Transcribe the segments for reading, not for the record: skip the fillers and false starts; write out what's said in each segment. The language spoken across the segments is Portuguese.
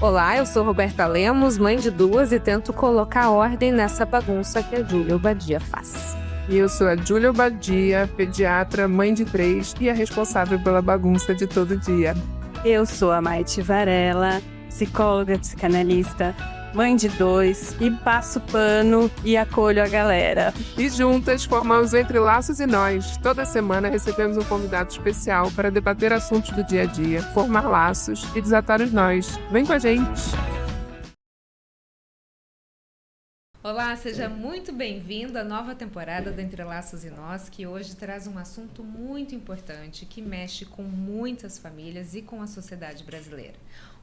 Olá, eu sou Roberta Lemos, mãe de duas, e tento colocar ordem nessa bagunça que a Júlia Obadia faz. E eu sou a Júlia Obadia, pediatra, mãe de 3 e a responsável pela bagunça de todo dia. Eu sou a Maite Varela, psicóloga, psicanalista, mãe de 2 e passo pano e acolho a galera. E juntas formamos o Entre Laços e Nós. Toda semana recebemos um convidado especial para debater assuntos do dia a dia, formar laços e desatar os nós. Vem com a gente! Olá, seja muito bem-vindo à nova temporada do Entre Laços e Nós, que hoje traz um assunto muito importante que mexe com muitas famílias e com a sociedade brasileira.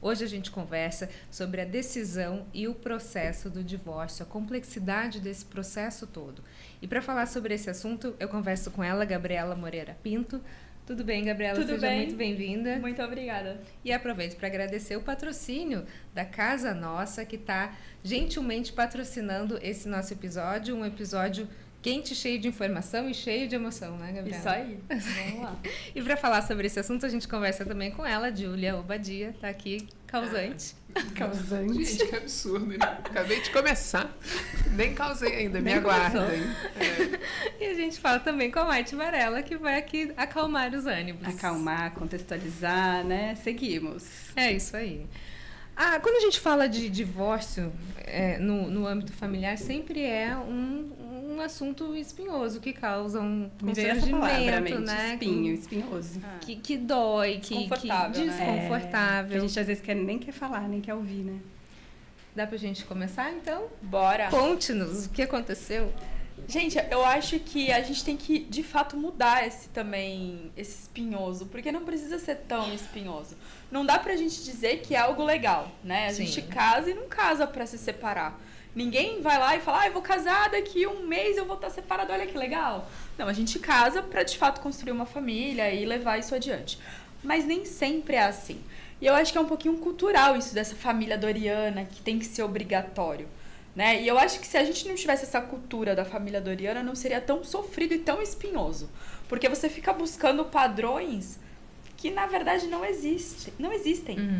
Hoje a gente conversa sobre a decisão e o processo do divórcio, a complexidade desse processo todo. E para falar sobre esse assunto, eu converso com ela, Gabriela Moreira Pinto. Tudo bem, Gabriela? Tudo Seja bem? muito bem-vinda. Muito obrigada. E aproveito para agradecer o patrocínio da Casa Nossa, que está gentilmente patrocinando esse nosso episódio, um episódio quente, cheio de informação e cheio de emoção, né, Gabriela? Isso aí. Vamos lá. E para falar sobre esse assunto, a gente conversa também com ela, Júlia Obadia, tá aqui, causante. Causante. Gente, que absurdo, né? Acabei de começar. Nem causei ainda, me aguardem. E a gente fala também com a Maite Varela, que vai aqui acalmar os ânimos. Acalmar, contextualizar, né? Seguimos. É isso aí. Quando a gente fala de divórcio no âmbito familiar, sempre é um assunto espinhoso, que causa um Me veio essa palavra, constrangimento, mente, né? espinhoso. Que dói, que Desconfortável, né? desconfortável. Que a gente às vezes nem quer falar, nem quer ouvir, né? Dá pra gente começar, então? Bora. Conte-nos o que aconteceu. Gente, eu acho que a gente tem que, de fato, mudar esse espinhoso, porque não precisa ser tão espinhoso. Não dá pra gente dizer que é algo legal, né? A Sim. gente casa e não casa pra se separar. Ninguém vai lá e fala, eu vou casar, daqui um mês eu vou estar separado, olha que legal. Não, a gente casa pra, de fato, construir uma família e levar isso adiante. Mas nem sempre é assim. E eu acho que é um pouquinho cultural isso dessa família doriana, que tem que ser obrigatório. Né? E eu acho que se a gente não tivesse essa cultura da família doriana, não seria tão sofrido e tão espinhoso. Porque você fica buscando padrões que, na verdade, não existem,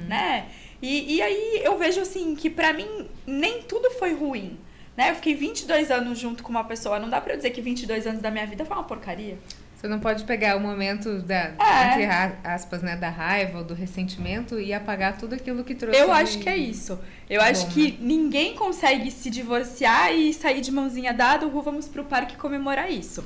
né? E aí eu vejo, assim, que pra mim, nem tudo foi ruim, né? Eu fiquei 22 anos junto com uma pessoa, não dá pra eu dizer que 22 anos da minha vida foi uma porcaria. Você não pode pegar o momento entre aspas, né, da raiva ou do ressentimento e apagar tudo aquilo que trouxe. Eu acho que é isso. Eu acho que ninguém consegue se divorciar e sair de mãozinha dada, vamos pro parque comemorar isso.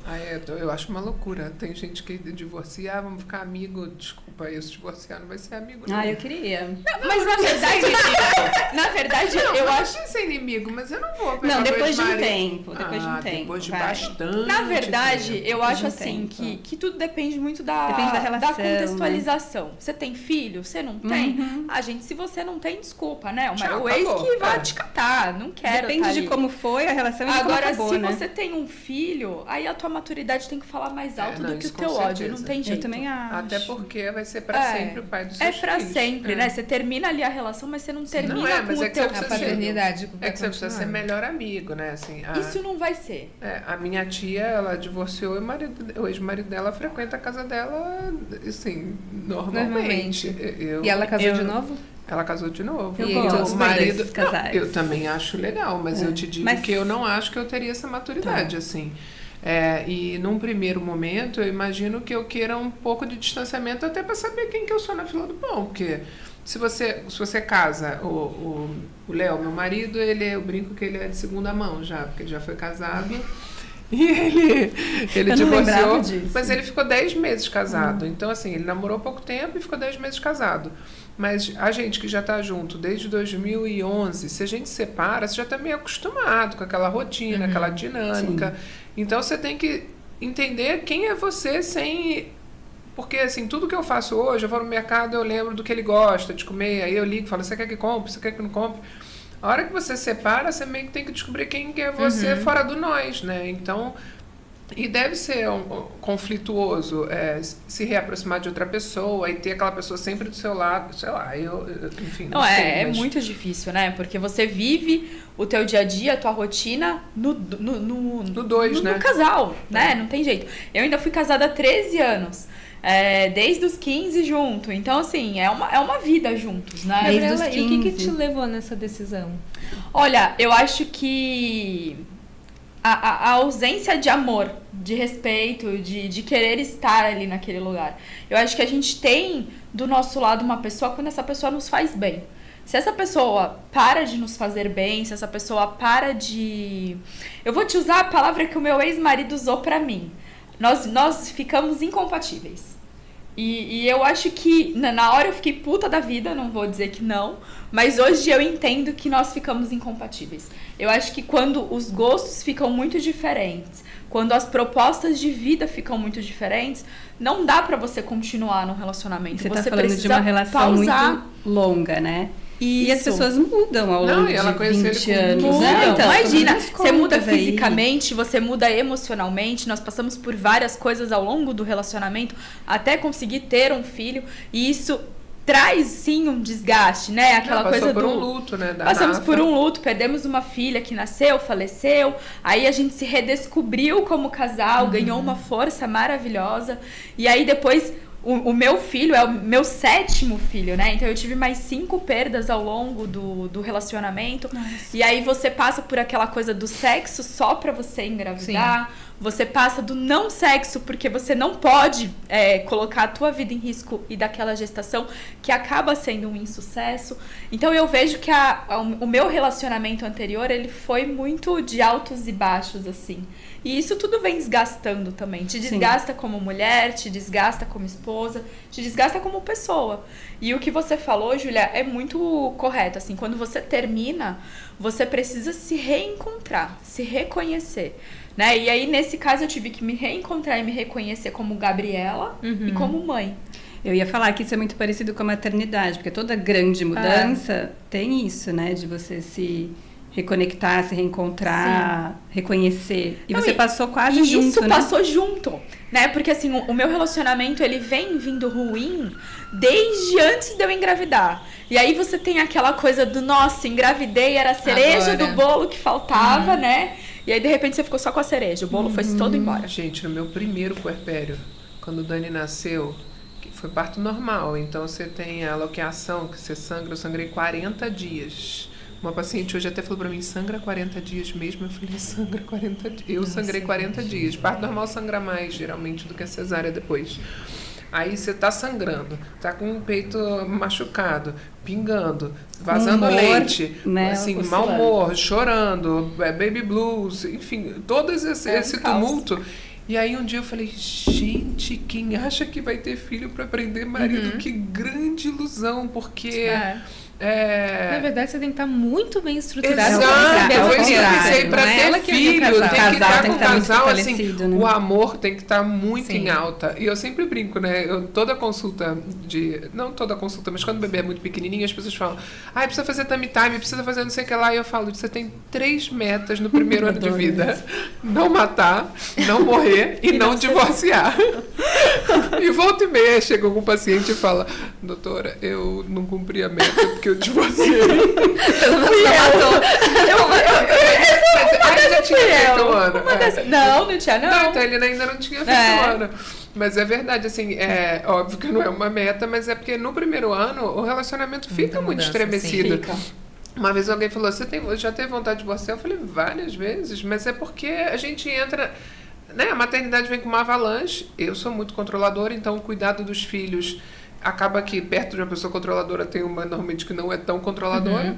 Eu acho uma loucura. Tem gente que divorcia, vamos ficar amigo. Desculpa, eu se divorciar não vai ser amigo. Não. Eu queria. Mas na verdade, eu acho... Não ser inimigo, mas eu não vou pegar Não, depois de um marido. tempo. Depois de vai. bastante. Na verdade, tempo. eu acho de um assim tempo. que tudo depende muito da relação, contextualização. Né? Você tem filho? Você não tem? Gente, se você não tem, desculpa, né? O ex acabou. que vai te catar, não quero. Depende tá de ali. como foi a relação e de como Agora, acabou, se né? você tem um filho, aí a tua maturidade tem que falar mais alto do que o isso teu com ódio. certeza. Não tem jeito. Eu também acho. Até porque vai ser pra sempre o pai dos seus É pra filhos. sempre, né? Você termina ali a relação, mas você não termina Não é, mas com é o que teu você A filho. precisa paternidade. É que você precisa ser melhor amigo, né? Assim, Isso não vai ser. a minha tia, ela divorciou e o ex-marido dela frequenta a casa dela, assim, normalmente. E ela casou de novo? Ela casou de novo. Eu E gosto os o marido, desses casais. eu também acho legal, mas eu te digo que eu não acho que eu teria essa maturidade, assim. E num primeiro momento, eu imagino que eu queira um pouco de distanciamento até para saber quem que eu sou na fila do pão, porque se você casa, o Léo, meu marido, eu brinco que ele é de segunda mão já, porque ele já foi casado. E ele Eu não lembrava divorciou, disso. mas ele ficou 10 meses casado. Então, assim, ele namorou pouco tempo e ficou 10 meses casado. Mas a gente que já está junto desde 2011, se a gente separa, você já está meio acostumado com aquela rotina, aquela dinâmica. Sim. Então, você tem que entender quem é você sem... Porque, assim, tudo que eu faço hoje, eu vou no mercado, eu lembro do que ele gosta de comer, aí eu ligo e falo, você quer que compre, você quer que não compre? A hora que você separa, você meio que tem que descobrir quem que é você fora do nós, né? Então, E deve ser conflituoso se reaproximar de outra pessoa e ter aquela pessoa sempre do seu lado, sei lá, enfim, não sei. É muito difícil, né? Porque você vive o teu dia a dia, a tua rotina no dois, né? No casal, né? Não tem jeito. Eu ainda fui casada há 13 anos. Desde os 15 junto. Então, assim, é uma vida juntos, né? Gabriela, e o que te levou nessa decisão? Olha, eu acho que a ausência de amor, de respeito, de querer estar ali naquele lugar. Eu acho que a gente tem do nosso lado uma pessoa quando essa pessoa nos faz bem. Se essa pessoa para de nos fazer bem, se essa pessoa para de... Eu vou te usar a palavra que o meu ex-marido usou pra mim. Nós ficamos incompatíveis. E eu acho que na hora eu fiquei puta da vida, não vou dizer que não, mas hoje eu entendo que nós ficamos incompatíveis. Eu acho que quando os gostos ficam muito diferentes, quando as propostas de vida ficam muito diferentes, não dá pra você continuar num relacionamento. Você tá falando de uma relação muito longa, né? Isso. E as pessoas mudam ao longo de 20 anos. Né? Então, imagina, você muda fisicamente, você muda emocionalmente. Nós passamos por várias coisas ao longo do relacionamento até conseguir ter um filho. E isso traz, sim, um desgaste, né? Aquela coisa do... Passou por um luto, né? Passamos por um luto, perdemos uma filha que nasceu, faleceu. Aí a gente se redescobriu como casal, ganhou uma força maravilhosa. E aí depois... O meu filho é o meu 7º filho, né? Então eu tive mais 5 perdas ao longo do relacionamento. Nossa. E aí você passa por aquela coisa do sexo só pra você engravidar. Sim. Você passa do não sexo porque você não pode colocar a tua vida em risco e daquela gestação que acaba sendo um insucesso. Então eu vejo que o meu relacionamento anterior, ele foi muito de altos e baixos, assim. E isso tudo vem desgastando também. Te desgasta Sim. como mulher, te desgasta como esposa, te desgasta como pessoa. E o que você falou, Júlia, é muito correto. Assim, quando você termina, você precisa se reencontrar, se reconhecer. Né? E aí, nesse caso, eu tive que me reencontrar e me reconhecer como Gabriela e como mãe. Eu ia falar que isso é muito parecido com a maternidade, porque toda grande mudança tem isso, né? De você se reconectar, se reencontrar, Sim. reconhecer. E você passou quase junto, isso né? Passou junto, né? Porque assim, o meu relacionamento, ele vem vindo ruim desde antes de eu engravidar. E aí você tem aquela coisa do, nossa, engravidei, era a cereja do bolo que faltava, né? E aí, de repente, você ficou só com a cereja. O bolo foi todo embora. Gente, no meu primeiro puerpério, quando o Dani nasceu, que foi parto normal. Então, você tem a loqueação, que você sangra. Eu sangrei 40 dias. Uma paciente hoje até falou pra mim, sangra 40 dias mesmo? Eu falei, sangra 40 dias. Eu sangrei 40 dias. Parto normal sangra mais, geralmente, do que a cesárea depois. Aí você tá sangrando, tá com o peito machucado, pingando, vazando leite, né, assim, mau humor, chorando, baby blues, enfim, todo esse tumulto. E aí um dia eu falei, gente, quem acha que vai ter filho para prender marido? Que grande ilusão, porque... Na verdade, você tem que estar muito bem estruturado. Exato, foi isso que eu pensei. Para ter filho, tem que estar com o casal, assim, né? O amor tem que estar muito em alta. E eu sempre brinco, né? Toda consulta não toda consulta, mas quando o bebê é muito pequenininho, as pessoas falam, precisa fazer tummy time, precisa fazer não sei o que lá. E eu falo, você tem 3 metas no primeiro ano de vida. Não matar, não morrer e não divorciar. E volta e meia, chega algum paciente e fala, doutora, eu não cumpri a meta porque eu divorciei. Pelo menos não matou. Mas já tinha feito o ano. Não tinha, não. Não, então ele ainda não tinha feito o ano. Mas é verdade, assim, é óbvio que não é uma meta, mas é porque no primeiro ano o relacionamento fica muito estremecido. Fica. Uma vez alguém falou, já teve vontade de divorciar? Eu falei, várias vezes, mas é porque a gente entra... Né? A maternidade vem com uma avalanche. Eu sou muito controladora, então o cuidado dos filhos acaba que perto de uma pessoa controladora tem uma normalmente que não é tão controladora.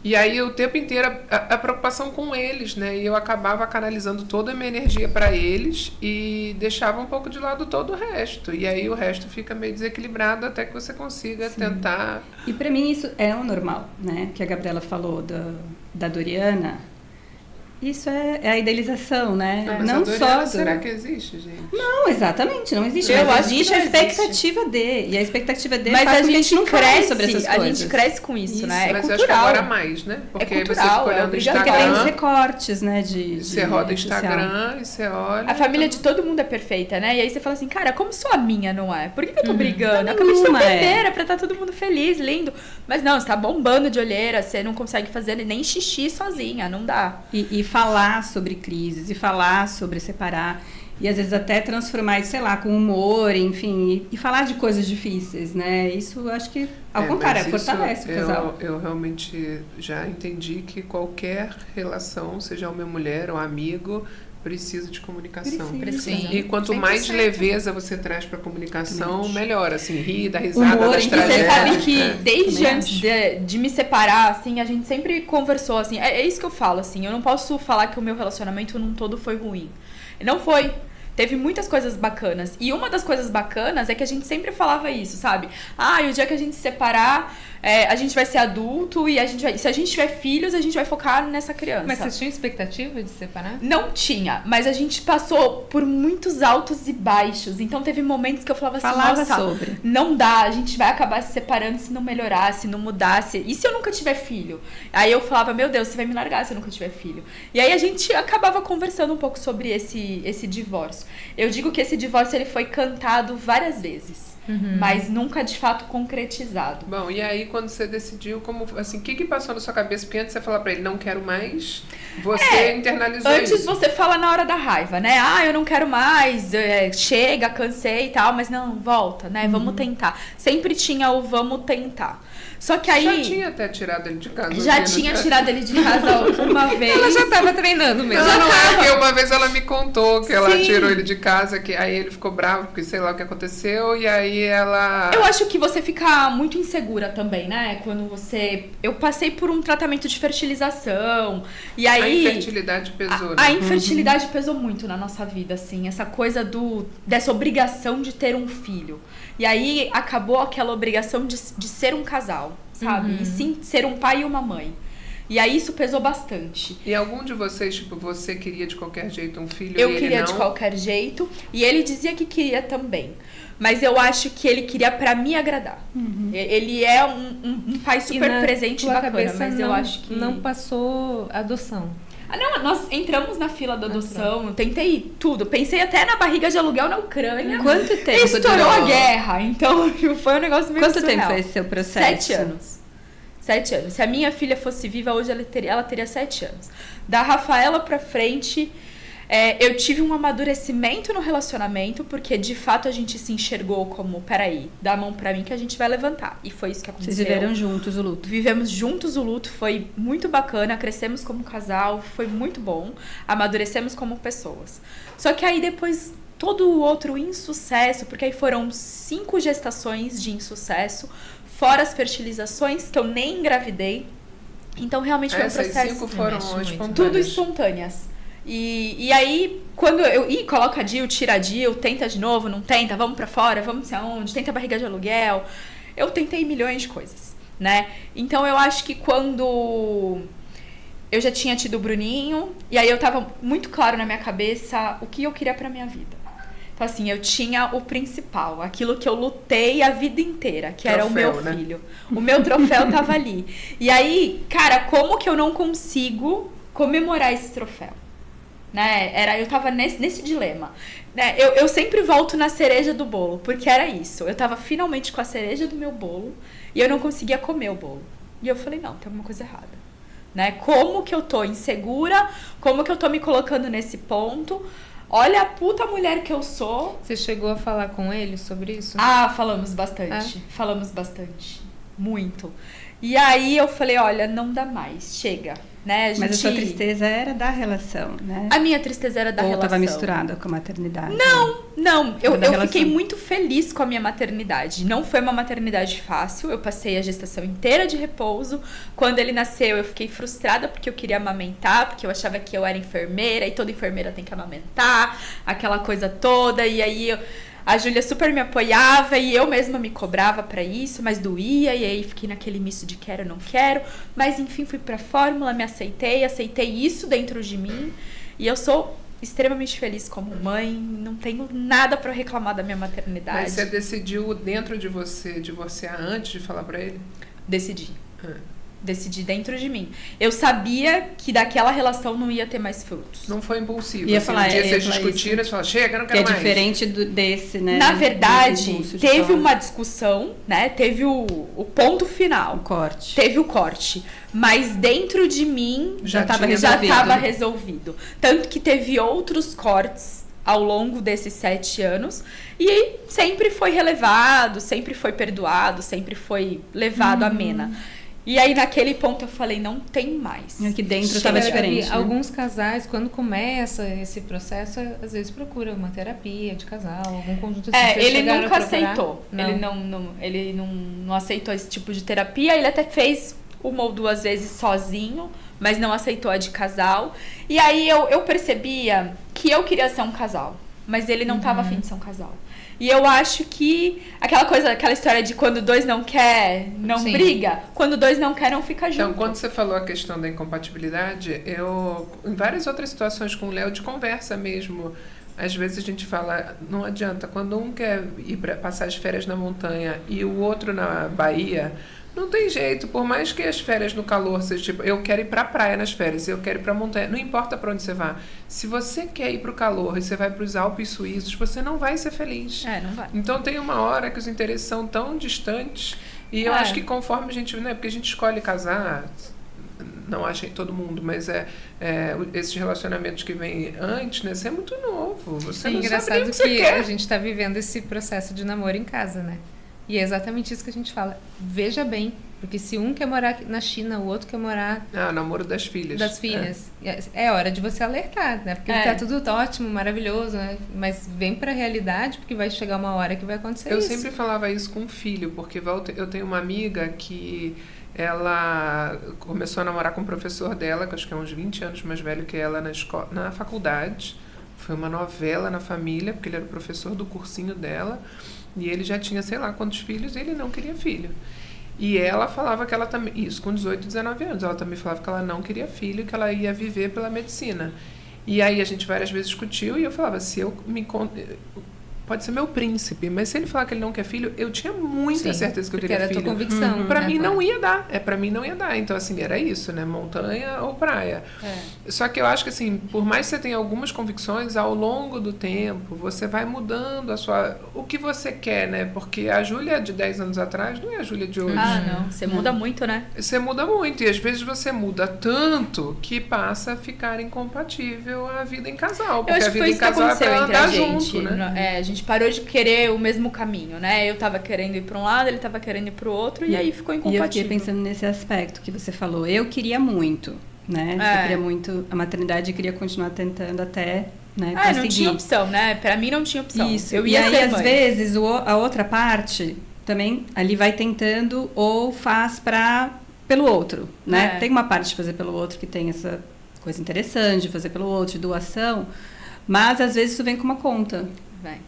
E aí o tempo inteiro a preocupação com eles, né? E eu acabava canalizando toda a minha energia para eles e deixava um pouco de lado todo o resto. E aí o resto fica meio desequilibrado até que você consiga tentar... E para mim isso é o normal, né? Que a Gabriela falou da Doriana. Isso é a idealização, né? Mas não a só Doriana, do... será que existe, gente? Não, exatamente, não existe. Eu Mas acho que existe não a expectativa de. E a expectativa de Mas faz a com que gente não fale cresce, sobre essas a coisas. gente cresce com isso, né? É Mas eu cultural. acho que agora mais, né? Porque aí você cultural, fica olhando o obrigatório. Porque tem os Instagram, recortes, né? você roda o rede social. Instagram e você olha... A família de todo mundo é perfeita, né? E aí você fala assim, cara, como só a minha não é? Por que eu tô brigando? Eu acabei de ter uma Nenhuma é. bebedeira pra estar todo mundo feliz, lindo. Mas não, você tá bombando de olheira, você não consegue fazer nem xixi sozinha, não dá. E falar sobre crises, e falar sobre separar. E às vezes até transformar isso, sei lá, com humor, enfim. E falar de coisas difíceis, né? Isso eu acho que, ao contrário, mas isso fortalece o casal. Eu realmente já entendi que qualquer relação, seja homem ou mulher ou amigo, precisa de comunicação. Precisa. E quanto 100%. mais leveza você traz pra comunicação, Também melhor. Assim, rir, dar risada, Humor, das e E tragédias. você sabe que né? desde Também antes acho. de me separar, assim, a gente sempre conversou, assim, é isso que eu falo, assim, eu não posso falar que o meu relacionamento num todo foi ruim. Não foi. Teve muitas coisas bacanas. E uma das coisas bacanas é que a gente sempre falava isso, sabe? Ah, e o dia que a gente se separar, a gente vai ser adulto e se a gente tiver filhos, a gente vai focar nessa criança. Mas você tinha expectativa de se separar? Não tinha, mas a gente passou por muitos altos e baixos. Então teve momentos que eu falava assim, Falava nossa, sobre. não dá, a gente vai acabar se separando se não melhorar, se não mudar. E se eu nunca tiver filho? Aí eu falava, meu Deus, você vai me largar se eu nunca tiver filho. E aí a gente acabava conversando um pouco sobre esse divórcio. Eu digo que esse divórcio ele foi cantado várias vezes. Mas nunca de fato concretizado. Bom, e aí quando você decidiu, como assim, o que passou na sua cabeça? Porque antes você falar pra ele, não quero mais, você internalizou Antes isso. você fala na hora da raiva, né? Ah, eu não quero mais, chega, cansei e tal, mas não, volta, né? Vamos tentar. Sempre tinha o vamos tentar. Só que aí... Já tinha até tirado ele de casa. Já né? tinha tirado ele de casa uma vez. Ela já tava treinando mesmo. Não, é porque uma vez ela me contou que ela Sim. tirou ele de casa, que aí ele ficou bravo, porque sei lá o que aconteceu, e aí ela... Eu acho que você fica muito insegura também, né? Quando você... Eu passei por um tratamento de fertilização, e aí... A infertilidade pesou, né? A infertilidade pesou muito na nossa vida, assim. Essa coisa dessa obrigação de ter um filho. E aí acabou aquela obrigação de ser um casal, sabe? E sim ser um pai e uma mãe. E aí isso pesou bastante. E algum de vocês, tipo, você queria de qualquer jeito um filho Eu e ele queria não? de qualquer jeito. E ele dizia que queria também. Mas eu acho que ele queria pra me agradar. Ele é um pai super presente e tua bacana, cabeça mas eu acho que... não passou adoção. Ah, não, nós entramos na fila da adoção, tentei tudo. Pensei até na barriga de aluguel na Ucrânia. Quanto tempo Estourou durou? a guerra, então foi um negócio meio Quanto tempo surreal. foi esse seu processo? 7 anos. 7 anos. Se a minha filha fosse viva hoje, ela teria 7 anos. Da Rafaela pra frente, eu tive um amadurecimento no relacionamento, porque de fato a gente se enxergou como, peraí, dá a mão pra mim que a gente vai levantar. E foi isso que aconteceu. Vocês viveram juntos o luto. Vivemos juntos o luto, foi muito bacana, crescemos como casal, foi muito bom, amadurecemos como pessoas. Só que aí depois, todo o outro insucesso, porque aí foram 5 gestações de insucesso, fora as fertilizações, que eu nem engravidei. Então realmente foi um Essas processo... 5 foram mexe muito. espontâneas. Tudo espontâneas. E aí, quando coloca a DIU, tira a DIU, tenta de novo, não tenta, vamos pra fora, vamos não sei aonde, tenta a barriga de aluguel. Eu tentei milhões de coisas, né? Então eu acho que quando eu já tinha tido o Bruninho, e aí eu tava muito claro na minha cabeça o que eu queria pra minha vida. Então assim, eu tinha o principal, aquilo que eu lutei a vida inteira, que era o meu Troféu, né? filho. O meu troféu tava ali. E aí, cara, como que eu não consigo comemorar esse troféu? Né? Eu tava nesse dilema. Né? Eu sempre volto na cereja do bolo, porque era isso. Eu tava finalmente com a cereja do meu bolo e eu não conseguia comer o bolo. E eu falei, não, tem alguma coisa errada. Né? Como que eu tô insegura? Como que eu tô me colocando nesse ponto? Olha a puta mulher que eu sou. Você chegou a falar com ele sobre isso? Ah, falamos bastante. Falamos bastante. Muito. E aí eu falei, olha, não dá mais, chega. Né? Mas a sua tristeza era da relação, né? A minha tristeza era da Ou relação. estava misturada com a maternidade? Não, eu relação. fiquei muito feliz com a minha maternidade. Não foi uma maternidade fácil, eu passei a gestação inteira de repouso. Quando ele nasceu, eu fiquei frustrada porque eu queria amamentar, porque eu achava que eu era enfermeira e toda enfermeira tem que amamentar, aquela coisa toda. E aí A Júlia super me apoiava e eu mesma me cobrava pra isso, mas doía, e aí fiquei naquele misto de quero, não quero. Mas enfim, fui pra fórmula, me aceitei isso dentro de mim. E eu sou extremamente feliz como mãe, não tenho nada pra reclamar da minha maternidade. Mas você decidiu dentro de você divorciar antes de falar pra ele? Decidi. Decidi dentro de mim. Eu sabia que daquela relação não ia ter mais frutos. Não foi impulsivo. Ia assim, falar, um dia ia vocês falar discutiram, você fala, chega, não Que quero é mais. diferente desse, né? Na verdade, impulso de teve falar. uma discussão, né? Teve o ponto final. O corte. Teve o corte. Mas dentro de mim Já tava tinha resolvido. já estava resolvido. Tanto que teve outros cortes ao longo desses 7 anos. E aí sempre foi relevado, sempre foi perdoado, sempre foi levado à mena. E aí naquele ponto eu falei, não tem mais. Aqui dentro Chega. estava diferente. Né? Alguns casais, quando começa esse processo, às vezes procuram uma terapia de casal, algum conjunto de vocês Ele chegaram nunca a procurar? aceitou. Não. Ele não aceitou esse tipo de terapia. Ele até fez 1 ou 2 vezes sozinho, mas não aceitou a de casal. E aí eu percebia que eu queria ser um casal, mas ele não estava afim de ser um casal. E eu acho que aquela história de quando 2 não quer, não Sim. briga. Quando 2 não quer, não fica junto. Então, quando você falou a questão da incompatibilidade, em várias outras situações com o Léo, de conversa mesmo, às vezes a gente fala, não adianta, quando um quer ir para passar as férias na montanha e o outro na Bahia, não tem jeito, por mais que as férias no calor seja tipo, eu quero ir pra praia nas férias, eu quero ir pra montanha, não importa pra onde você vá. Se você quer ir pro calor e você vai pros Alpes suíços, você não vai ser feliz. Não vai. Então tem uma hora que os interesses são tão distantes e eu acho que conforme a gente, né, porque a gente escolhe casar, não acho em todo mundo, mas esses relacionamentos que vêm antes, né, você é muito novo, você É não sabe engraçado nem o que você que quer. a gente está vivendo esse processo de namoro em casa, né? E é exatamente isso que a gente fala. Veja bem, porque se um quer morar na China, o outro quer morar Namoro das filhas. das filhas. É hora de você alertar, né? Porque tá tudo ótimo, maravilhoso, né? Mas vem pra realidade, porque vai chegar uma hora que vai acontecer Eu isso. sempre falava isso com o filho, porque eu tenho uma amiga que ela começou a namorar com um professor dela, que acho que é uns 20 anos mais velho que ela, na faculdade. Foi uma novela na família, porque ele era o professor do cursinho dela. E ele já tinha, sei lá, quantos filhos, e ele não queria filho. E ela falava que ela também... Isso, com 18, 19 anos. Ela também falava que ela não queria filho, que ela ia viver pela medicina. E aí a gente várias vezes discutiu, e eu falava, se eu me... Pode ser meu príncipe, mas se ele falar que ele não quer filho, eu tinha muita certeza que eu queria era filho. Era a tua convicção. Pra mim não ia dar. Pra mim não ia dar. Então, assim, era isso, né? Montanha ou praia. Só que eu acho que, assim, por mais que você tenha algumas convicções, ao longo do tempo, você vai mudando o que você quer, né? Porque a Júlia de 10 anos atrás não é a Júlia de hoje. Não. Você muda muito, né? Você muda muito. E às vezes você muda tanto que passa a ficar incompatível a vida em casal. Porque Eu acho a que vida foi em isso que casal é aconteceu pra entre a andar gente. junto, né? A gente parou de querer o mesmo caminho, né? Eu tava querendo ir pra um lado, ele tava querendo ir pro outro, e aí ficou E eu incompatível. fiquei pensando nesse aspecto que você falou. Eu queria muito, né? Você queria muito a maternidade e queria continuar tentando até, né, conseguir. Não tinha opção, né? Pra mim não tinha opção. Isso. Eu ia e aí, ser às mãe. vezes, a outra parte também ali vai tentando ou faz pelo outro, né? Tem uma parte de fazer pelo outro que tem essa coisa interessante, de fazer pelo outro, de doação, mas às vezes isso vem com uma conta. Vem.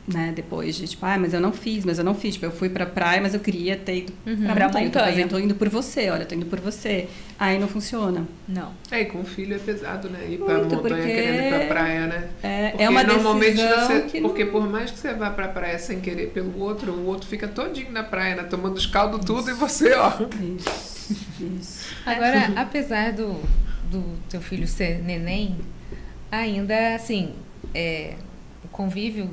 Né, depois de, tipo, mas eu não fiz. Tipo, eu fui pra praia, mas eu queria ter ido pra montanha. Tô indo por você, olha, tô indo por você. Aí não funciona. Não. E com o filho é pesado, né? Ir pra Muito, montanha porque querendo ir pra praia, né? É uma normalmente decisão que porque não... por mais que você vá pra praia sem querer pelo outro, o outro fica todinho na praia, né? Tomando os caldos tudo e você, ó. Isso. Agora, apesar do teu filho ser neném, ainda, assim, o convívio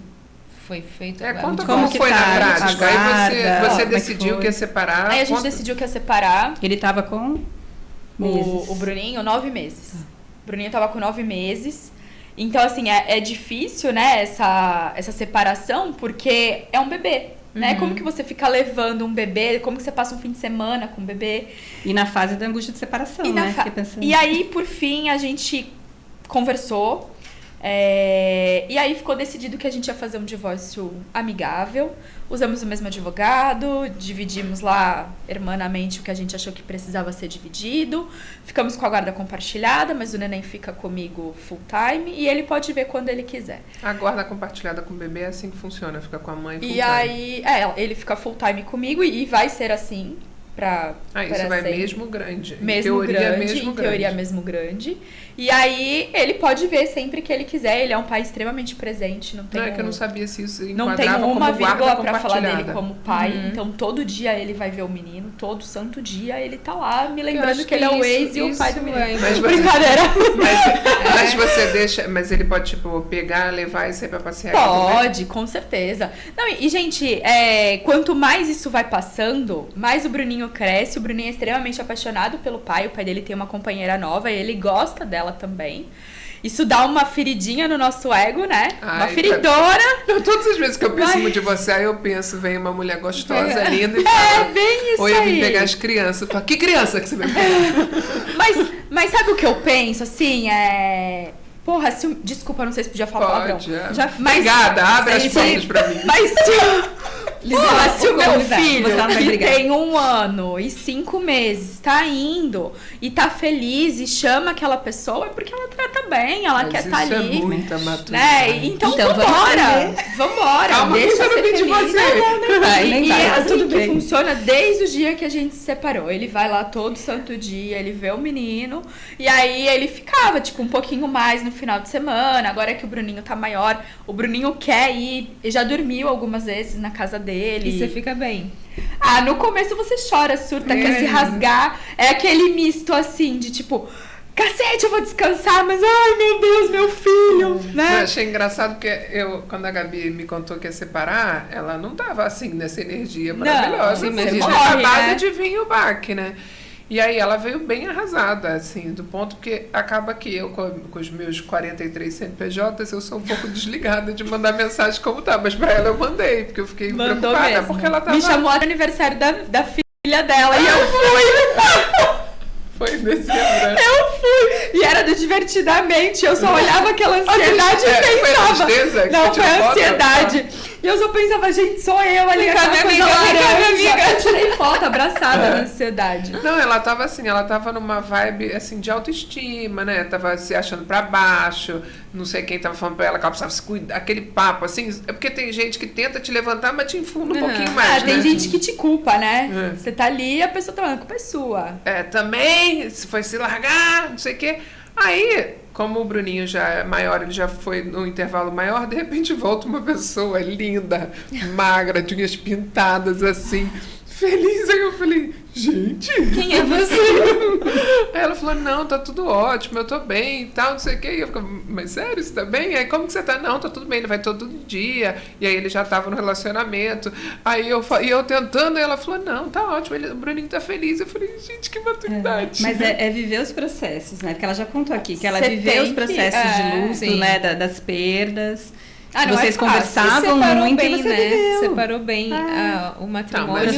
foi feito... Conta como como que foi tá, na prática. Aí aguarda, você como é que decidiu foi? que ia separar. Aí a gente decidiu que ia separar. Ele tava com meses. O Bruninho, 9 meses. O Bruninho tava com 9 meses. Então, assim, é difícil, né, essa separação, porque é um bebê, né? Como que você fica levando um bebê? Como que você passa um fim de semana com um bebê? E na fase da angústia de separação, né? Fiquei pensando. E aí, por fim, a gente conversou E aí ficou decidido que a gente ia fazer um divórcio amigável. Usamos o mesmo advogado, dividimos lá hermanamente o que a gente achou que precisava ser dividido. Ficamos com a guarda compartilhada, mas o neném fica comigo full time e ele pode ver quando ele quiser. A guarda compartilhada com o bebê é assim que funciona, fica com a mãe full E time. aí, ele fica full time comigo e vai ser assim isso vai sempre. mesmo grande. Mesmo em teoria mesmo grande. E aí ele pode ver sempre que ele quiser. Ele é um pai extremamente presente. Não é que eu não sabia se isso não tem enquadrava uma como guarda vírgula pra falar compartilhada. dele como pai. Então todo dia ele vai ver o menino. Todo santo dia ele tá lá me lembrando que ele é o ex e o pai do menino. Mas Brincadeira. Mas você deixa... Mas ele pode, tipo, pegar, levar e sair pra passear? Pode, com certeza. Não, e gente, quanto mais isso vai passando, mais o Bruninho cresce. O Bruninho é extremamente apaixonado pelo pai. O pai dele tem uma companheira nova e ele gosta dela também. Isso dá uma feridinha no nosso ego, né? Uma feridora. Todas as vezes que eu penso muito de você, aí eu penso, vem uma mulher gostosa, linda e fala... bem isso. Ou eu vim pegar as crianças. Eu falo, que criança que você vai pegar? Mas sabe o que eu penso, assim, Porra, desculpa, não sei se podia falar palavrão. Obrigada, abre as portas pra mim. Mas se o meu filho, que tem 1 ano e 5 meses, tá indo e tá feliz e chama aquela pessoa, é porque ela trata bem, ela quer estar ali. Isso é muita maturidade. Né? Então vambora. Calma, deixa eu ser de feliz. você. E é assim que funciona desde o dia que a gente se separou. Ele vai lá todo santo dia, ele vê o menino, e aí ele ficava, tipo, um pouquinho mais no final de semana. Agora que o Bruninho tá maior, o Bruninho quer ir, e já dormiu algumas vezes na casa dele. E você fica bem? No começo você chora, surta, quer se rasgar. É aquele misto assim de tipo, cacete, eu vou descansar, mas ai meu Deus, meu filho, né? Eu achei engraçado porque quando a Gabi me contou que ia separar, ela não tava assim nessa energia maravilhosa. Mas tinha acabado de vir o baque, né? E aí ela veio bem arrasada, assim, do ponto que acaba que eu, com os meus 43 CNPJs, eu sou um pouco desligada de mandar mensagem como tá, mas pra ela eu mandei, porque eu fiquei preocupada, mesmo. porque ela tava... Me chamou no aniversário da filha dela e eu fui. Foi em dezembro. Eu fui. E era do Divertidamente. Eu só olhava aquela ansiedade e pensava. Foi a tristeza? Não, foi a ansiedade. E eu só pensava, gente, sou eu ali com a minha amiga. Eu tirei foto abraçada na ansiedade. Não, ela tava assim, ela tava numa vibe assim de autoestima, né? Tava se achando pra baixo, não sei quem tava falando pra ela que ela precisava se cuidar, aquele papo, assim, é porque tem gente que tenta te levantar, mas te infunda um pouquinho mais, né? Tem gente que te culpa, né? Você tá ali e a pessoa tá falando, a culpa é sua. Também, se foi se largar, não sei o quê. Aí, como o Bruninho já é maior, ele já foi no intervalo maior, de repente volta uma pessoa linda, magra, de unhas pintadas, assim, feliz. Aí eu falei, gente... Quem é você? Aí ela falou, não, tá tudo ótimo, eu tô bem e tal, não sei o quê. E eu fico, mas sério, você tá bem? Aí como que você tá? Não, tá tudo bem, ele vai todo dia. E aí ele já tava no relacionamento. Aí eu tentando, e ela falou, não, tá ótimo, o Bruninho tá feliz. Eu falei, gente, que maturidade. Mas é viver os processos, né? Porque ela já contou aqui que ela viveu os processos de luto, né? Das perdas. Vocês conversavam muito bem, e você né? viveu. Separou bem o matrimônio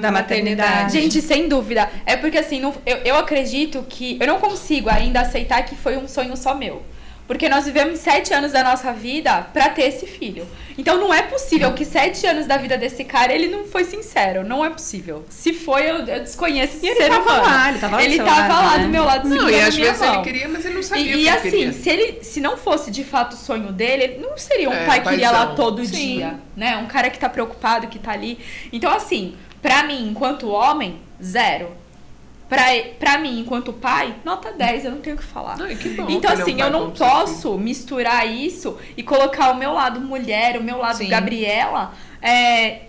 da maternidade. Gente, sem dúvida. É porque assim, eu acredito que... Eu não consigo ainda aceitar que foi um sonho só meu. Porque nós vivemos 7 anos da nossa vida pra ter esse filho. Então não é possível que 7 anos da vida desse cara, ele não foi sincero. Não é possível. Se foi, eu desconheço esse ser humano. Ele tava lá do meu lado, não, e às vezes mão. ele queria, mas ele não sabia o que E assim, queria. se não fosse de fato o sonho dele, ele não seria um pai que iria lá todo dia, né? Um cara que tá preocupado, que tá ali. Então assim, pra mim, enquanto homem, 0. Pra mim, enquanto pai, nota 10, eu não tenho o que falar. Que bom, então, assim, eu não posso misturar isso e colocar o meu lado mulher, o meu lado Gabriela,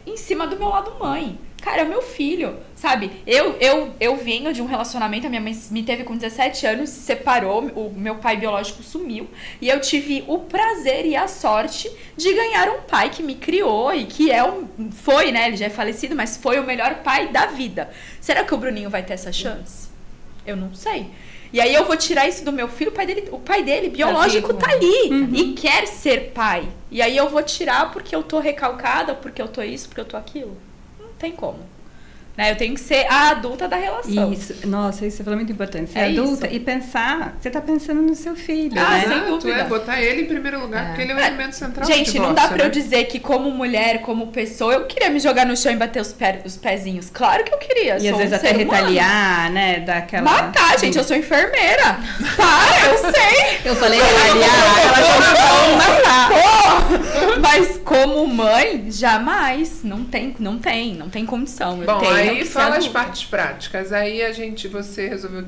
em cima do meu lado mãe. Cara, é meu filho, sabe? Eu venho de um relacionamento, a minha mãe me teve com 17 anos, se separou, o meu pai biológico sumiu, e eu tive o prazer e a sorte de ganhar um pai que me criou e que foi, né? Ele já é falecido, mas foi o melhor pai da vida. Será que o Bruninho vai ter essa chance? Eu não sei. E aí eu vou tirar isso do meu filho, o pai dele biológico tá ali e quer ser pai. E aí eu vou tirar porque eu tô recalcada, porque eu tô isso, porque eu tô aquilo. Não tem como. Né? Eu tenho que ser a adulta da relação. Isso, nossa, isso é muito importante. Ser É adulta isso. e pensar, você tá pensando no seu filho, Ah, né? sem Exato, dúvida. botar ele em primeiro lugar, porque ele é o elemento central do Gente, divórcio, não dá pra eu né? dizer que como mulher, como pessoa, eu queria me jogar no chão e bater os pezinhos. Claro que eu queria. E às sou vezes um até ser humano. retaliar, né? Dar aquela... Matar, gente, eu sou enfermeira. Para, eu sei. Eu falei retaliar, ela matar. Pô, mas como mãe, jamais. Não tem condição. Eu Bom, tenho aí que ser fala as adulta. partes práticas. Aí você resolveu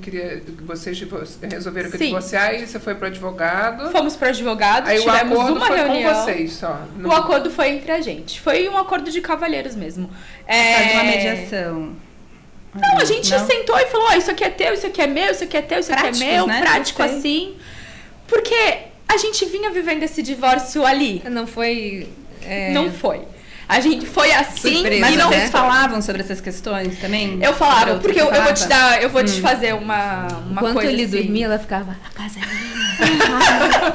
vocês resolveram que Sim. divorciar e você foi pro advogado. Fomos para advogado, Aí o tivemos acordo uma foi reunião. com vocês só. O acordo foi entre a gente. Foi um acordo de cavalheiros mesmo. Faz uma mediação. Não, a gente Não? sentou e falou, isso aqui é teu, isso aqui é meu, isso aqui é teu, isso Práticos, aqui é meu, né? prático Gostei. assim. Porque a gente vinha vivendo esse divórcio ali. Não foi... Não foi. A gente foi assim, Surpresa, Mas e não vocês né? falavam sobre essas questões também? Eu falava, Sobre porque outras eu vou te etapas? dar, eu vou te fazer uma Enquanto coisa ele assim. dormia, ela ficava, a casa é minha.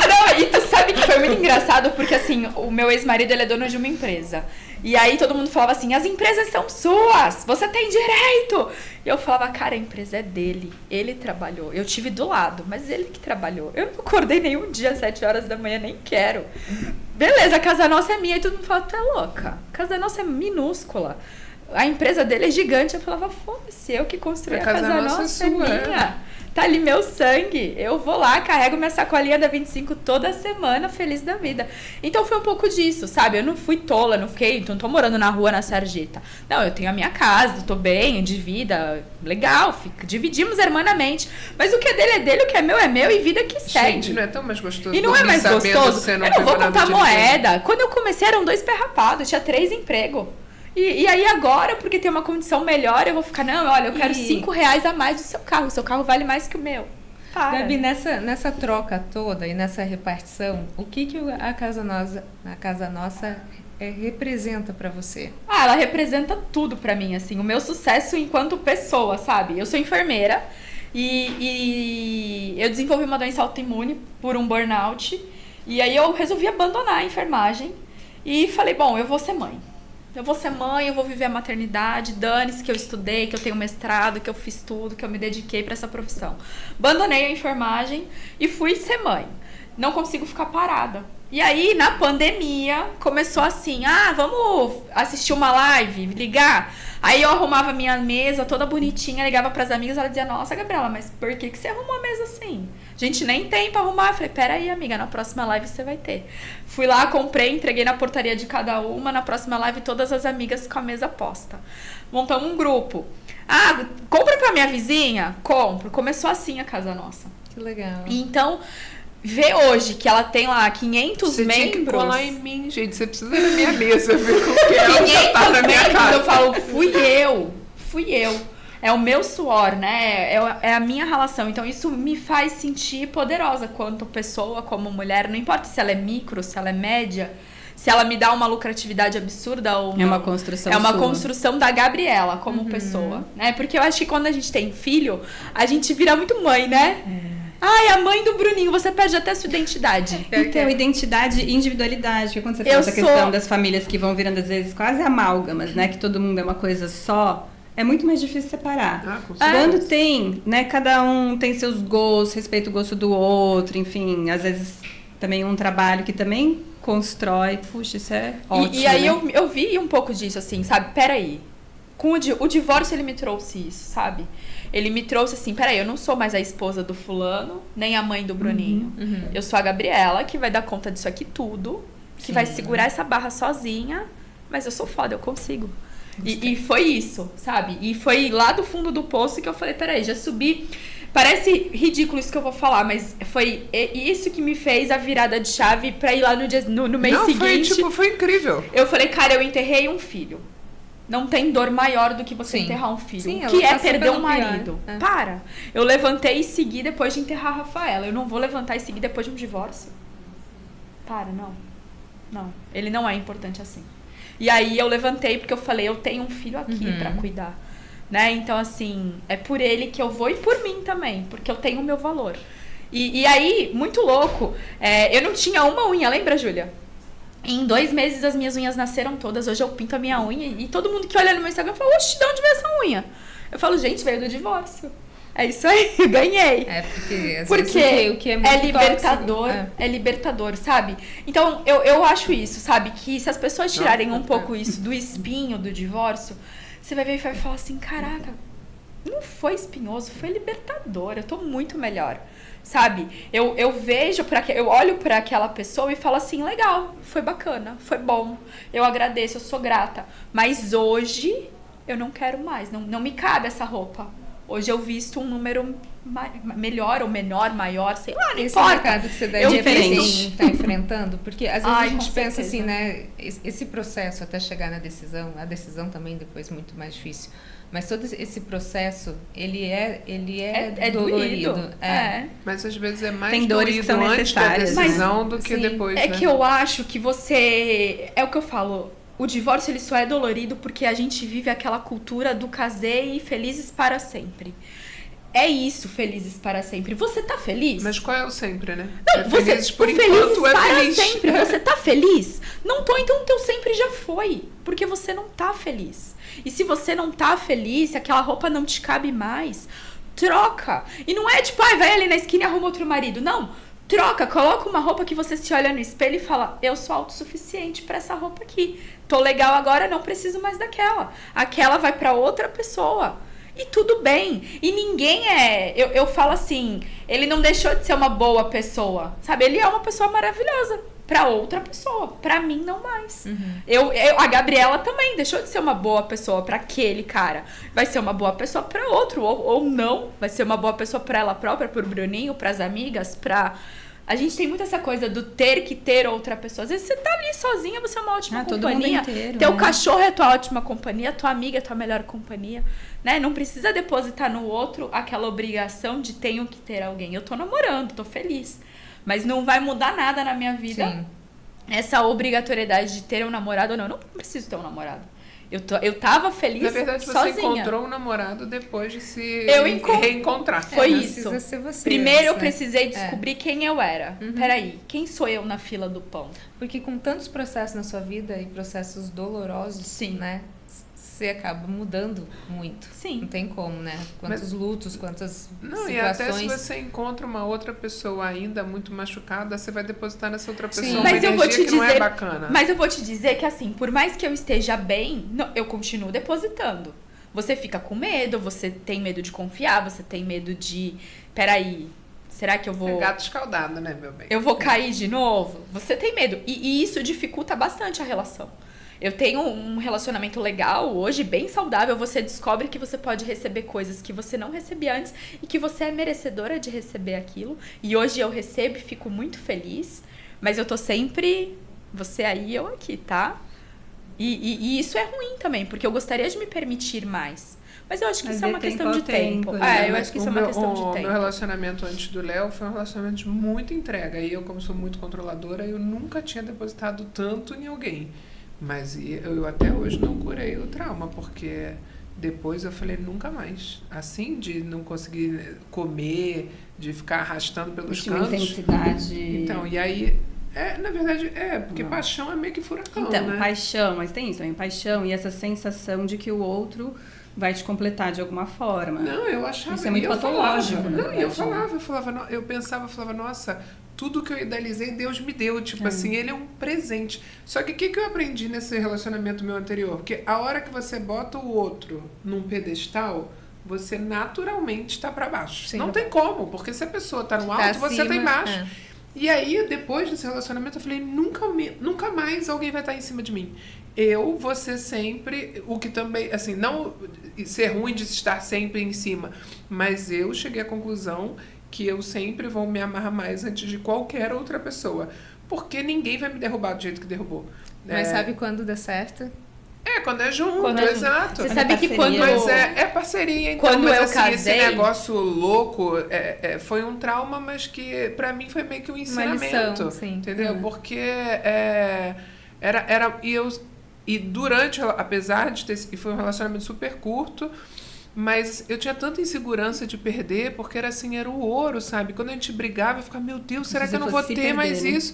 Não, e tu sabe que foi muito engraçado, porque assim, o meu ex-marido, ele é dono de uma empresa. E aí todo mundo falava assim, as empresas são suas, você tem direito. E eu falava, cara, a empresa é dele, ele trabalhou. Eu tive do lado, mas ele que trabalhou. Eu não acordei nenhum dia às 7 horas da manhã, nem quero. Beleza, a casa nossa é minha. E todo mundo fala, tu é louca, a casa nossa é minúscula. A empresa dele é gigante. Eu falava, foda-se, eu que construí a casa nossa, é sua, minha. Tá ali meu sangue. Eu vou lá, carrego minha sacolinha da 25 toda semana, feliz da vida. Então foi um pouco disso, sabe? Eu não fui tola, não tô morando na rua na Sarjeta. Não, eu tenho a minha casa, tô bem, de vida, legal, dividimos hermanamente. Mas o que é dele, o que é meu e vida que segue. Gente, não é tão mais gostoso. E não é dormir mais sabendo que gostoso? você Eu não pegou vou nada contar de ninguém. moeda. Quando eu comecei eram 2 pé rapado, eu tinha 3 empregos. E aí agora, porque tem uma condição melhor, eu vou ficar, não, olha, eu quero R$5 a mais do seu carro. O seu carro vale mais que o meu. Para. Gabi, nessa troca toda e nessa repartição, o que a Casa Nossa representa pra você? Ah, ela representa tudo pra mim, assim. O meu sucesso enquanto pessoa, sabe? Eu sou enfermeira e eu desenvolvi uma doença autoimune por um burnout. E aí eu resolvi abandonar a enfermagem e falei, bom, eu vou ser mãe. Eu vou ser mãe, eu vou viver a maternidade, dane-se que eu estudei, que eu tenho mestrado, que eu fiz tudo, que eu me dediquei pra essa profissão. Abandonei a enfermagem e fui ser mãe. Não consigo ficar parada. E aí, na pandemia, começou assim, vamos assistir uma live, ligar. Aí eu arrumava minha mesa toda bonitinha, ligava pras amigas, ela dizia, nossa, Gabriela, mas por que você arrumou a mesa assim? A gente nem tem pra arrumar. Eu falei, peraí, amiga, na próxima live você vai ter. Fui lá, comprei, entreguei na portaria de cada uma, na próxima live todas as amigas com a mesa posta. Montamos um grupo. Compra pra minha vizinha? Compro. Começou assim a Casa Nossa. Que legal. E então... Ver hoje que ela tem lá 500 Você membros... tinha que colar em mim, gente. Você precisa ir na minha mesa, ver como que ela 500 tá na minha membros, casa. eu falo, fui eu. É o meu suor, né? É a minha relação. Então, isso me faz sentir poderosa quanto pessoa, como mulher. Não importa se ela é micro, se ela é média, se ela me dá uma lucratividade absurda ou não. É uma construção É uma sua. construção da Gabriela como pessoa, né? Porque eu acho que quando a gente tem filho, a gente vira muito mãe, né? Ai, a mãe do Bruninho, você perde até a sua identidade. Então, identidade e individualidade, porque quando você fala essa questão das famílias que vão virando às vezes quase amálgamas, né? Que todo mundo é uma coisa só, é muito mais difícil separar. Com certeza. Quando tem, né? Cada um tem seus gostos, respeita o gosto do outro, enfim, às vezes também um trabalho que também constrói. Puxa, isso é ótimo. E aí né? eu vi um pouco disso, assim, sabe? Peraí. Com o divórcio ele me trouxe isso, sabe? Ele me trouxe assim, peraí, eu não sou mais a esposa do fulano, nem a mãe do Bruninho. Eu sou a Gabriela, que vai dar conta disso aqui tudo, que vai segurar essa barra sozinha, mas eu sou foda, eu consigo. E foi isso, sabe? E foi lá do fundo do poço que eu falei, peraí, já subi. Parece ridículo isso que eu vou falar, mas foi isso que me fez a virada de chave pra ir lá no mês seguinte. Foi incrível. Eu falei, cara, eu enterrei um filho. Não tem dor maior do que você Sim. enterrar um filho. Sim, o ela que é passou perder pelo um marido? pior. É. Para! Eu levantei e segui depois de enterrar a Rafaela. Eu não vou levantar e seguir depois de um divórcio. Para, não. Não. Ele não é importante assim. E aí eu levantei porque eu falei, eu tenho um filho aqui pra cuidar. Né? Então, assim, é por ele que eu vou e por mim também. Porque eu tenho o meu valor. E aí, muito louco, eu não tinha uma unha, lembra, Júlia? Em 2 meses as minhas unhas nasceram todas. Hoje eu pinto a minha unha e todo mundo que olha no meu Instagram fala, oxe, de onde veio essa unha? Eu falo, gente, veio do divórcio. É isso aí, ganhei. Porque às Porque vezes o que é muito libertador, tóxico, é libertador, sabe? Então, eu acho isso, sabe? Que se as pessoas tirarem um pouco isso do espinho do divórcio, você vai ver e vai falar assim, caraca, não foi espinhoso, foi libertador, eu tô muito melhor, sabe? Eu vejo, eu olho pra aquela pessoa e falo assim, legal, foi bacana, foi bom, eu agradeço, eu sou grata, mas hoje eu não quero mais, não me cabe essa roupa. Hoje eu visto um número melhor ou menor, maior, sei lá, não esse importa. mercado que você deve estar enfrentando, porque às vezes Ai, a gente com pensa certeza. assim, né, esse processo até chegar na decisão, a decisão também depois muito mais difícil, mas todo esse processo, ele é dolorido. Doído. É. Mas às vezes é mais Tem dores que doído são antes da necessárias. decisão do que sim, depois, É né? que eu acho que você... É o que eu falo. O divórcio, ele só é dolorido porque a gente vive aquela cultura do casei e felizes para sempre. É isso, felizes para sempre. Você tá feliz? Mas qual é o sempre, né? Não, É felizes por o enquanto é para feliz. sempre. Você tá feliz? Não tô, então o teu sempre já foi. Porque você não tá feliz. E se você não tá feliz, se aquela roupa não te cabe mais, troca. E não é tipo, vai ali na esquina e arruma outro marido. Não. Troca, coloca uma roupa que você se olha no espelho e fala, eu sou autossuficiente pra essa roupa aqui. Tô legal agora, não preciso mais daquela. Aquela vai pra outra pessoa. E tudo bem. E ninguém é... Eu falo assim, ele não deixou de ser uma boa pessoa, sabe? Ele é uma pessoa maravilhosa pra outra pessoa. Pra mim, não mais. A Gabriela também deixou de ser uma boa pessoa pra aquele cara. Vai ser uma boa pessoa pra outro. Ou não. Vai ser uma boa pessoa pra ela própria, pro Bruninho, pras amigas, pra... A gente tem muito essa coisa do ter que ter outra pessoa. Às vezes você tá ali sozinha, você é uma ótima todo mundo companhia. inteiro, Teu né? cachorro é tua ótima companhia, tua amiga é tua melhor companhia. Né? Não precisa depositar no outro aquela obrigação de tenho que ter alguém. Eu tô namorando, tô feliz. Mas não vai mudar nada na minha vida. Sim. Essa obrigatoriedade de ter um namorado ou não. Eu não preciso ter um namorado. Eu tava feliz Na verdade, você sozinha. encontrou um namorado depois de se Eu reencontrar. Foi Não isso. precisa ser você Primeiro eu antes, né? precisei descobrir quem eu era. Uhum. Peraí, quem sou eu na fila do pão? Porque com tantos processos na sua vida e processos dolorosos, Sim. né? Você acaba mudando muito. Sim. Não tem como, né? Quantos lutos, quantas Não, e situações. até se você encontra uma outra pessoa ainda muito machucada, você vai depositar nessa outra pessoa Sim. uma Mas eu vou energia te que não é dizer- bacana. Mas eu vou te dizer que assim, por mais que eu esteja bem, eu continuo depositando. Você fica com medo, você tem medo de confiar, você tem medo de... Peraí, será que eu vou... É gato escaldado, né, meu bem? Eu vou cair de novo? Você tem medo. E isso dificulta bastante a relação. Eu tenho um relacionamento legal hoje, bem saudável. Você descobre que você pode receber coisas que você não recebia antes e que você é merecedora de receber aquilo. E hoje eu recebo e fico muito feliz. Mas eu tô sempre... Você aí, eu aqui, tá? E isso é ruim também, porque eu gostaria de me permitir mais. Mas eu acho que Mas isso é uma de tempo questão ao de tempo. tempo, né? Eu acho que isso é uma questão de O tempo. meu relacionamento antes do Léo foi um relacionamento de muita entrega. E eu, como sou muito controladora, eu nunca tinha depositado tanto em alguém. Mas eu até hoje não curei o trauma, porque depois eu falei nunca mais. Assim, de não conseguir comer, de ficar arrastando pelos Tinha uma cantos. intensidade. Então, e aí... na verdade, porque Não. paixão é meio que furacão, Então, né? paixão, mas tem isso também, paixão e essa sensação de que o outro vai te completar de alguma forma. Não, eu achava... Isso é muito e eu patológico, falava, na Não, e eu verdade, falava, eu pensava, nossa, tudo que eu idealizei, Deus me deu. Tipo assim, ele é um presente. Só que o que eu aprendi nesse relacionamento meu anterior? Porque a hora que você bota o outro num pedestal, você naturalmente está para baixo. Sim. Não tem como, porque se a pessoa tá no alto, Tá você tá acima, embaixo. é. E aí, depois desse relacionamento, eu falei, nunca mais alguém vai estar em cima de mim. Eu vou ser sempre, o que também, assim, não ser ruim de estar sempre em cima, mas eu cheguei à conclusão que eu sempre vou me amar mais antes de qualquer outra pessoa. Porque ninguém vai me derrubar do jeito que derrubou. Mas sabe quando dá certo? Quando é junto, Quando é junto. exato. Você Quando sabe é que parceria. quando... Mas é parceria, então. Quando mas eu assim, casei- esse negócio louco foi um trauma, mas que pra mim foi meio que um ensinamento. lição, sim. Entendeu? Uhum. Porque e durante, apesar de ter... E foi um relacionamento super curto, mas eu tinha tanta insegurança de perder, porque era o ouro, sabe? Quando a gente brigava, eu ficava, meu Deus, será Se que eu não você vou fosse ter perder, mais né? isso?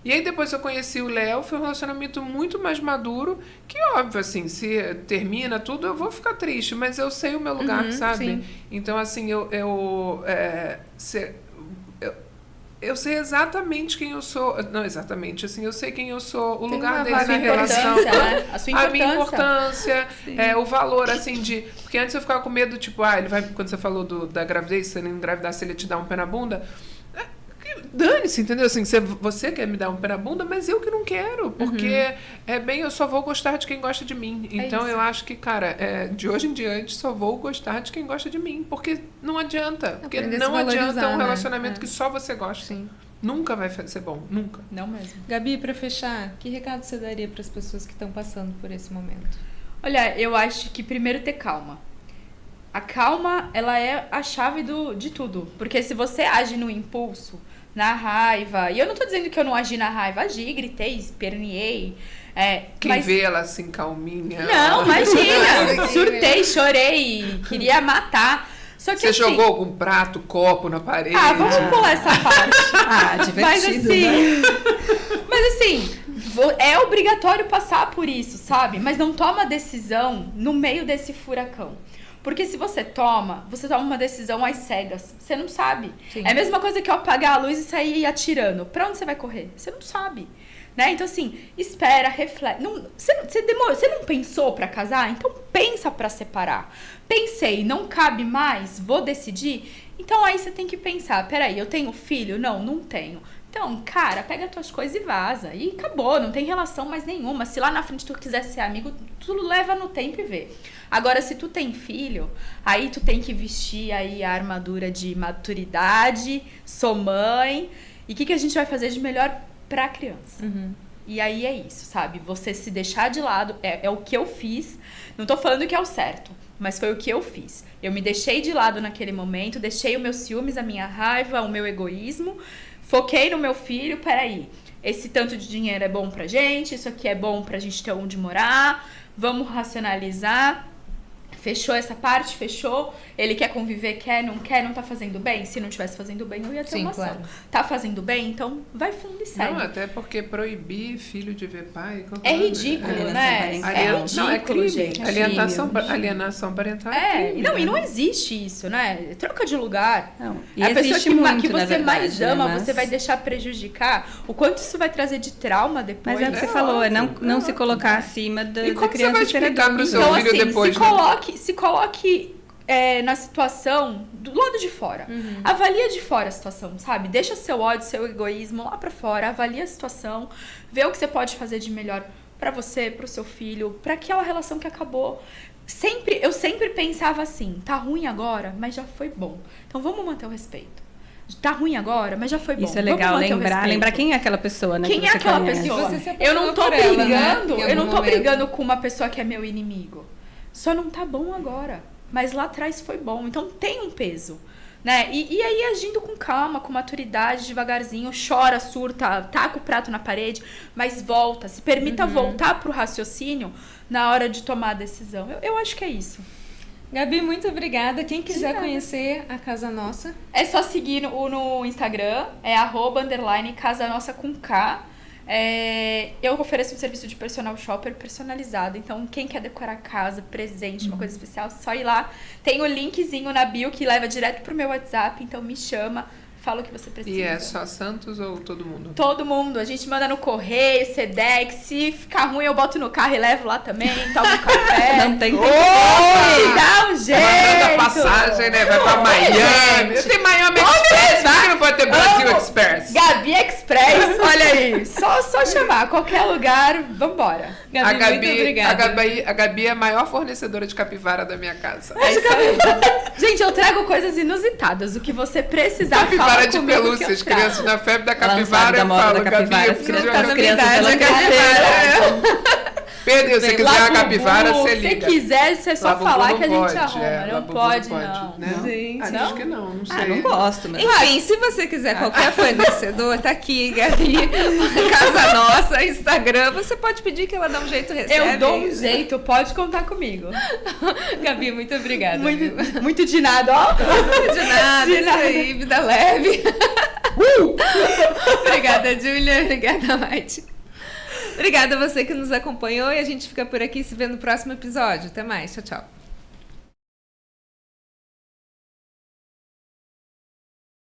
E aí depois eu conheci o Léo, foi um relacionamento muito mais maduro, que óbvio, assim, se termina tudo, eu vou ficar triste, mas eu sei o meu lugar, sabe? Sim. Então, assim, eu sei exatamente quem eu sou. Não exatamente, assim, eu sei quem eu sou, o Tem lugar uma dele na vaga relação. Né? A sua A minha importância. importância, o valor, assim, de... Porque antes eu ficava com medo, tipo, ele vai... Quando você falou da gravidez, se você não engravidar, se ele te dá um pé na bunda... Dane-se, entendeu? Assim, você quer me dar um pé na bunda, mas eu que não quero. Porque, eu só vou gostar de quem gosta de mim. Então, isso. eu acho que, cara, de hoje em diante, só vou gostar de quem gosta de mim. Porque não adianta. Porque Aprender a não se valorizar, adianta um né? relacionamento que só você gosta. Sim. Nunca vai ser bom. Nunca. Não mesmo. Gabi, para fechar, que recado você daria para as pessoas que estão passando por esse momento? Olha, eu acho que primeiro ter calma. A calma, ela é a chave de tudo. Porque se você age no impulso, na raiva... E eu não tô dizendo que eu não agi na raiva. Agi, gritei, esperneei. Quem vê ela assim, calminha... Não, imagina! Sim. Surtei, chorei, queria matar. Só que Você assim, jogou algum prato, copo na parede? vamos pular essa parte. Divertido, Mas assim... né? Mas assim, é obrigatório passar por isso, sabe? Mas não toma decisão no meio desse furacão. Porque se você toma uma decisão às cegas. Você não sabe. Sim. É a mesma coisa que eu apagar a luz e sair atirando. Pra onde você vai correr? Você não sabe. Né? Então, assim, espera, reflete. Você não pensou pra casar? Então pensa pra separar. Pensei, não cabe mais, vou decidir. Então aí você tem que pensar, peraí, eu tenho filho? Não tenho. Então, cara, pega as tuas coisas e vaza. E acabou, não tem relação mais nenhuma. Se lá na frente tu quiser ser amigo, tu leva no tempo e vê. Agora, se tu tem filho, aí tu tem que vestir aí a armadura de maturidade, sou mãe. E o que a gente vai fazer de melhor pra criança? E aí é isso, sabe? Você se deixar de lado, é o que eu fiz. Não tô falando que é o certo, mas foi o que eu fiz. Eu me deixei de lado naquele momento, deixei os meus ciúmes, a minha raiva, o meu egoísmo. Foquei no meu filho, peraí, esse tanto de dinheiro é bom pra gente, isso aqui é bom pra gente ter onde morar, vamos racionalizar. Fechou essa parte? Fechou. Ele quer conviver, quer, não tá fazendo bem? Se não estivesse fazendo bem, eu ia ter uma ação. Claro. Tá fazendo bem? Então vai fundo e segue. Não, até porque proibir filho de ver pai... É ridículo, né? É ridículo, gente. Alienação parental é crime, e não existe isso, né? Troca de lugar. Não, e a pessoa existe que muito, você na verdade, mais ama, mas... você vai deixar prejudicar. O quanto isso vai trazer de trauma depois. Mas é o que você falou, não se colocar acima da E como criança você vai ser explicar pro adulto? seu Então, filho assim, depois? se coloque na situação do lado de fora. Avalia de fora a situação, sabe? Deixa seu ódio, seu egoísmo lá pra fora. Avalia a situação. Vê o que você pode fazer de melhor pra você, pro seu filho, pra aquela relação que acabou. Eu sempre pensava assim, tá ruim agora, mas já foi bom. Então vamos manter o respeito. Tá ruim agora, mas já foi bom. Isso é legal, Vamos manter o respeito. lembrar quem é aquela pessoa, né? Quem que é você aquela conhece. pessoa? Você se Eu não tô apaixonou por ela, brigando, né? eu não tô momento. brigando com uma pessoa que é meu inimigo. Só não tá bom agora. Mas lá atrás foi bom. Então tem um peso. Né? E aí agindo com calma, com maturidade, devagarzinho, chora, surta, taca o prato na parede, mas volta, se permita voltar pro raciocínio na hora de tomar a decisão. Eu acho que é isso. Gabi, muito obrigada. Quem quiser conhecer a Casa Nossa, É só seguir no Instagram, @Casa Nossa com K. Eu ofereço um serviço de personal shopper personalizado. Então, quem quer decorar a casa, presente, uma coisa especial, só ir lá. Tem o linkzinho na bio que leva direto pro meu WhatsApp. Então, me chama, fala o que você precisa. E é só Santos ou todo mundo? Todo mundo. A gente manda no correio, Sedex. Se ficar ruim, eu boto no carro e levo lá também. Tomo um café. Não tem Oi, dá um jeito. Mandando a passagem, né? Vai pra Miami. gente. Tem Miami Express. Por que não pode ter Brasil Express? Gabi Express, olha aí. Só chamar, qualquer lugar, vambora. Gabi, muito obrigada. A Gabi é a maior fornecedora de capivara da minha casa. É isso aí. Gente, eu trago coisas inusitadas. O que você precisar, Capivara fala de comigo pelúcia, que eu as crianças na febre da Ela não sabe capivara, da eu moda falo, da Gabi, capivara, eu as preciso de crianças uma pela capivara. Perdeu, se quiser uma capivara, você liga. Se quiser, você só Labubu falar não que a gente pode, arruma. Não Labubu pode, não. né? Gente, Acho não? que não sei. Ah, não gosto, mas... Enfim, se você quiser qualquer fornecedor, tá aqui, Gabi. Casa Nossa, Instagram. Você pode pedir que ela dá um jeito, recebe. Eu dou um jeito, pode contar comigo. Gabi, muito obrigada. viu? Muito de nada, ó. De nada, De isso nada. aí, vida leve. Obrigada, Júlia. Obrigada, Maite. Obrigada a você que nos acompanhou e a gente fica por aqui se vê no próximo episódio. Até mais. Tchau, tchau.